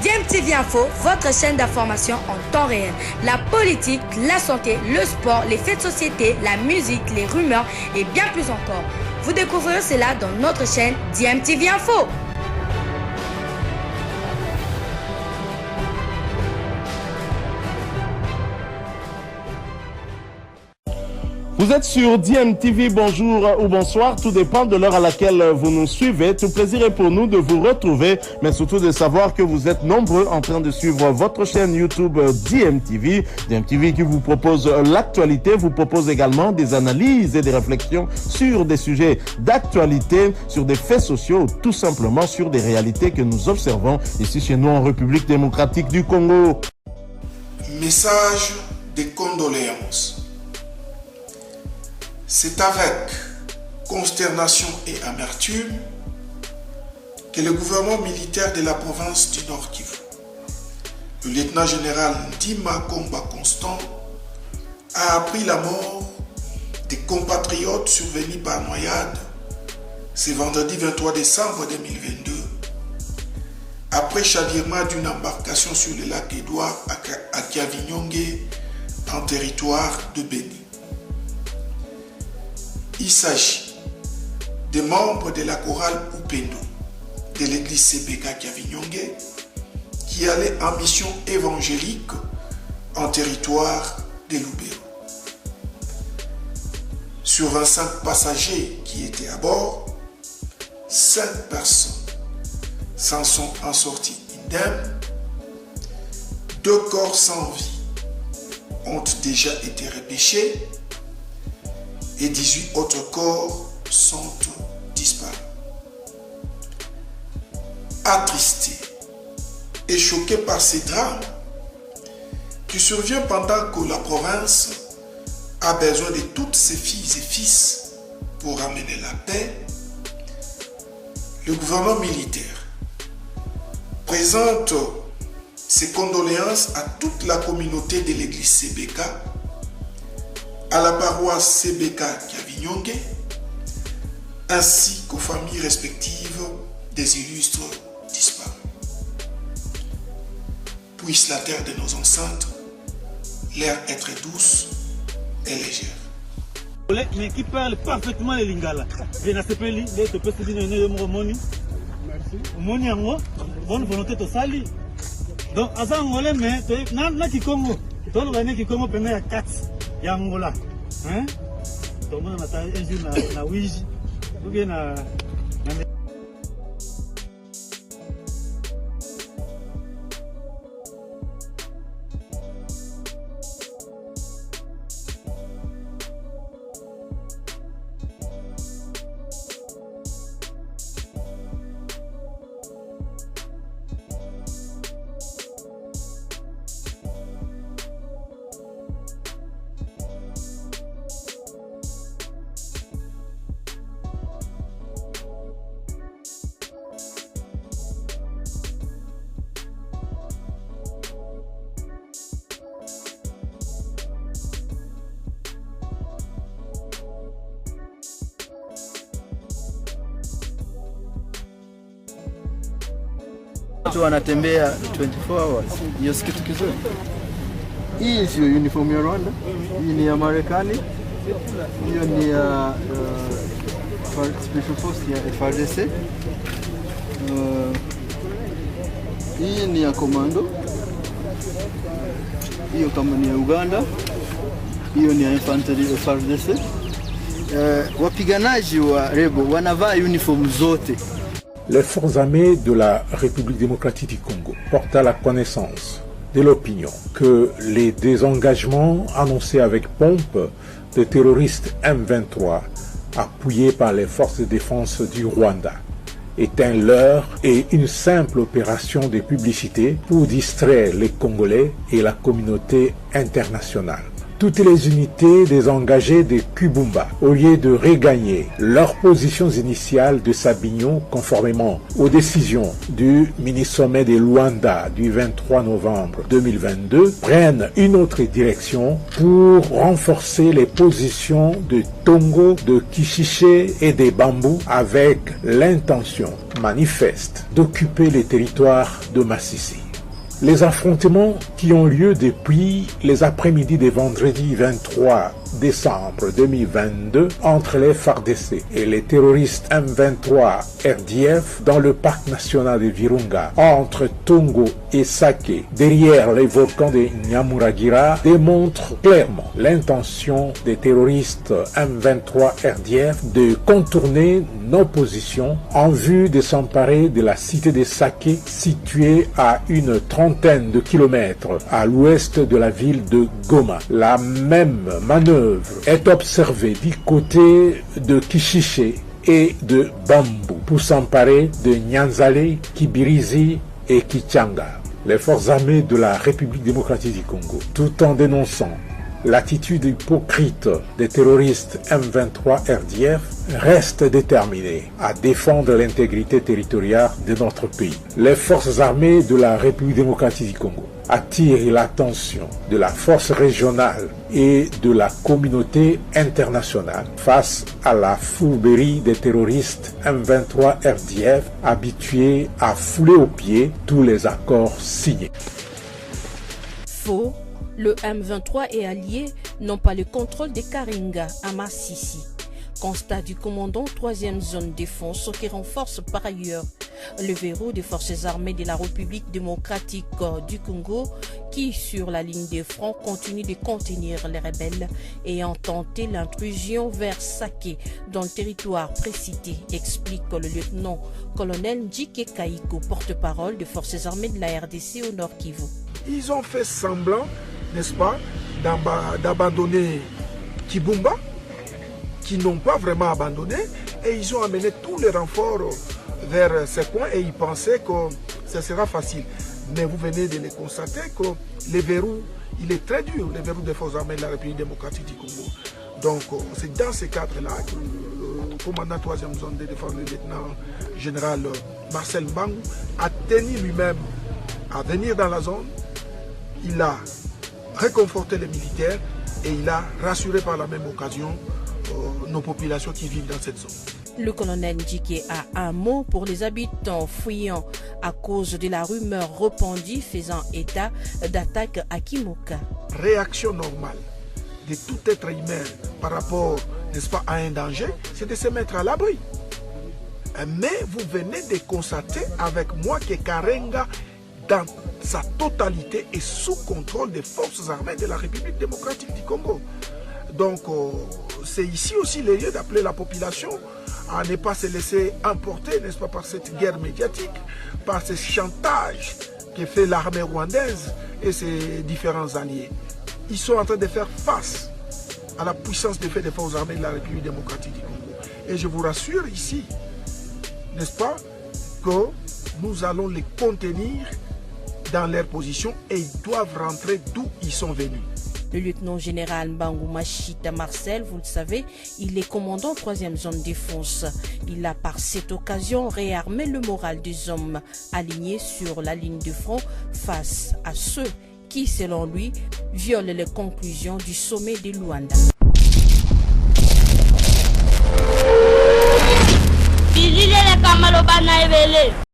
DMTV Info, votre chaîne d'information en temps réel. La politique, la santé, le sport, les faits de société, la musique, les rumeurs et bien plus encore. Vous découvrirez cela dans notre chaîne DMTV Info. Vous êtes sur DMTV, bonjour ou bonsoir, tout dépend de l'heure à laquelle vous nous suivez. Tout plaisir est pour nous de vous retrouver, mais surtout de savoir que vous êtes nombreux en train de suivre votre chaîne YouTube DMTV. DMTV qui vous propose l'actualité, vous propose également des analyses et des réflexions sur des sujets d'actualité, sur des faits sociaux, tout simplement sur des réalités que nous observons ici chez nous en République démocratique du Congo. Message de condoléances. C'est avec consternation et amertume que le gouvernement militaire de la province du Nord Kivu, le lieutenant-général Ndima Komba Constant, a appris la mort des compatriotes survenus par noyade ce vendredi 23 décembre 2022, après chavirement d'une embarcation sur le lac Édouard à Kiavinyonge, en territoire de Béni. Il s'agit des membres de la chorale Upendo de l'église CBK Kiavinyonge qui allaient en mission évangélique en territoire de Lubero. Sur 25 passagers qui étaient à bord, 5 personnes s'en sont en sorties indemnes. 2 corps sans vie ont déjà été repêchés et 18 autres corps sont disparus. Attristé et choqué par ces drames qui surviennent pendant que la province a besoin de toutes ses filles et fils pour amener la paix, le gouvernement militaire présente ses condoléances à toute la communauté de l'église CBK, à la paroisse CBK Kiavinyonge, ainsi qu'aux familles respectives des illustres disparus. Puisse la terre de nos ancêtres, l'air être douce et légère. Mais qui parle parfaitement le lingala. Merci. Bonne volonté de sali. Donc, à ça, on mais na Kikongo. Tout le monde qui Kikongo pendant 4. Yangola, hein? Donc on a un jour na Ouija, ou bien na watu wanatembea 24 hours. Hiyo si kitu kizuri. Hii sio uniform ya Rwanda. Hii ni ya Marekani. Hiyo ni ya Special Force ya FARDC. Hii ni ya Commando. Hiyo kama ni ya Uganda. Hiyo ni ya Infantry FARDC. Wapiganaji wa Rebo wanavaa uniform zote. Les forces armées de la République démocratique du Congo portent à la connaissance de l'opinion que les désengagements annoncés avec pompe des terroristes M23 appuyés par les forces de défense du Rwanda est un leurre et une simple opération de publicité pour distraire les Congolais et la communauté internationale. Toutes les unités désengagées de Kubumba, au lieu de regagner leurs positions initiales de Sabignon conformément aux décisions du mini-sommet de Luanda du 23 novembre 2022, prennent une autre direction pour renforcer les positions de Tongo, de Kishiché et des Bambous avec l'intention manifeste d'occuper les territoires de Massissi. Les affrontements qui ont lieu depuis les après-midi des vendredis 23 décembre 2022 entre les FARDC et les terroristes M23 RDF dans le parc national de Virunga, entre Tongo et Sake, derrière les volcans de Nyamuragira, démontrent clairement l'intention des terroristes M23 RDF de contourner nos positions en vue de s'emparer de la cité de Sake, située à une trentaine de kilomètres à l'ouest de la ville de Goma. La même manœuvre est observée du côté de Kishiche et de Bambou pour s'emparer de Nyanzale, Kibirizi et Kichanga. Les forces armées de la République démocratique du Congo, tout en dénonçant l'attitude hypocrite des terroristes M23 RDF, reste déterminée à défendre l'intégrité territoriale de notre pays. Les forces armées de la République démocratique du Congo attirent l'attention de la force régionale et de la communauté internationale face à la fourberie des terroristes M23 RDF habitués à fouler aux pieds tous les accords signés. Faux. Le M23 et alliés n'ont pas le contrôle des Karenga à Massissi. Constat du commandant 3e zone défense qui renforce par ailleurs le verrou des forces armées de la République démocratique du Congo qui, sur la ligne des fronts, continue de contenir les rebelles ayant tenté l'intrusion vers Sake dans le territoire précité, explique le lieutenant-colonel Njike Kaiko, porte-parole des forces armées de la RDC au Nord Kivu. Ils ont fait semblant, n'est-ce pas, d'abandonner Kibumba, qui n'ont pas vraiment abandonné, et ils ont amené tous les renforts vers ces coins et ils pensaient que ce sera facile. Mais vous venez de le constater que le verrou, il est très dur, le verrou des forces armées de la République démocratique du Congo. Donc c'est dans ce cadre-là que le commandant 3e zone de défense, le lieutenant général Marcel Mbangou, a tenu lui-même à venir dans la zone. Il a réconforté les militaires et il a rassuré par la même occasion nos populations qui vivent dans cette zone. Le colonel Njike a un mot pour les habitants fuyant à cause de la rumeur répandue faisant état d'attaque à Kimoka. Réaction normale de tout être humain par rapport, n'est-ce pas, à un danger, c'est de se mettre à l'abri. Mais vous venez de constater avec moi que Karenga, dans sa totalité, est sous contrôle des forces armées de la République démocratique du Congo. Donc, c'est ici aussi le lieu d'appeler la population à ne pas se laisser emporter, n'est-ce pas, par cette guerre médiatique, par ce chantage que fait l'armée rwandaise et ses différents alliés. Ils sont en train de faire face à la puissance de fait des forces armées de la République démocratique du Congo. Et je vous rassure ici, n'est-ce pas, que nous allons les contenir dans leur position et ils doivent rentrer d'où ils sont venus. Le lieutenant-général Mbangou Machita Marcel, vous le savez, il est commandant 3e zone défense. Il a par cette occasion réarmé le moral des hommes alignés sur la ligne de front face à ceux qui, selon lui, violent les conclusions du sommet de Luanda.